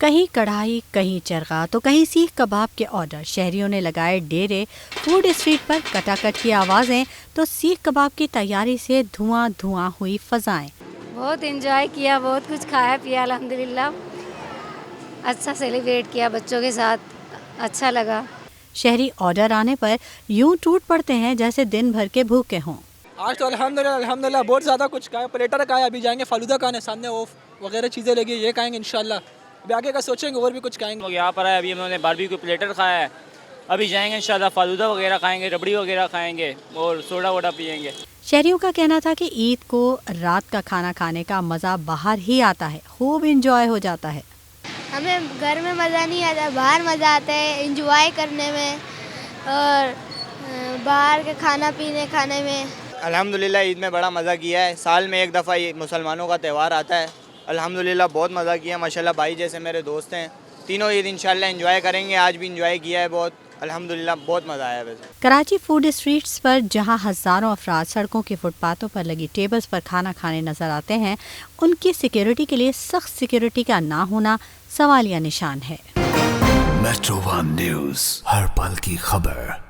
کہیں کڑھائی، کہیں چرخا تو کہیں سیخ کباب کے آرڈر. شہریوں نے لگائے ڈیرے. فوڈ اسٹریٹ پر کٹا کٹ کی آوازیں تو سیخ کباب کی تیاری سے دھواں دھواں ہوئی فضائیں. بہت انجوائے کیا، بہت کچھ کھایا پیا الحمدللہ. اچھا سیلیبریٹ کیا بچوں کے ساتھ، اچھا لگا. شہری آرڈر آنے پر یوں ٹوٹ پڑتے ہیں جیسے دن بھر کے بھوکے ہوں. آج تو الحمدللہ بہت زیادہ کچھ کھایا. پلیٹر کھایا، ابھی جائیں گے فالودہ کھانے، سامنے وہ وغیرہ چیزیں لگی، یہ کھائیں گے انشاءاللہ. ابھی آگے کا سوچیں گے اور بھی کچھ کھائیں گے. یہاں پر آئے، ابھی ہم نے باربیکیو پلیٹر کھایا ہے، ابھی جائیں گے انشاءاللہ فالودہ وغیرہ کھائیں گے، ربڑی وغیرہ کھائیں گے اور سوڈا ووڈا پئیں گے. شہریوں کا کہنا تھا کہ عید کو رات کا کھانا کھانے کا مزہ باہر ہی آتا ہے، خوب انجوائے ہو جاتا ہے. ہمیں گھر میں مزہ نہیں آتا، باہر مزہ آتا ہے انجوائے کرنے میں اور باہر کے کھانا پینے کھانے میں. الحمدللہ عید میں بڑا مزہ کیا ہے. سال میں ایک دفعہ یہ مسلمانوں کا تہوار آتا ہے. الحمدللہ بہت مزہ کیا. ماشاءاللہ بھائی جیسے میرے دوست ہیں. تینوں عید انشاءاللہ انجوائے کریں گے. آج بھی انجوائے کیا ہے بہت. الحمدللہ بہت مزہ آیا. ویسے کراچی فوڈ اسٹریٹس پر جہاں ہزاروں افراد سڑکوں کے فٹ پاتھوں پر لگی ٹیبلز پر کھانا کھانے نظر آتے ہیں، ان کی سیکیورٹی کے لیے سخت سیکیورٹی کا نہ ہونا سوالیہ نشان ہے. میٹرو ون نیوز، ہر پل کی خبر.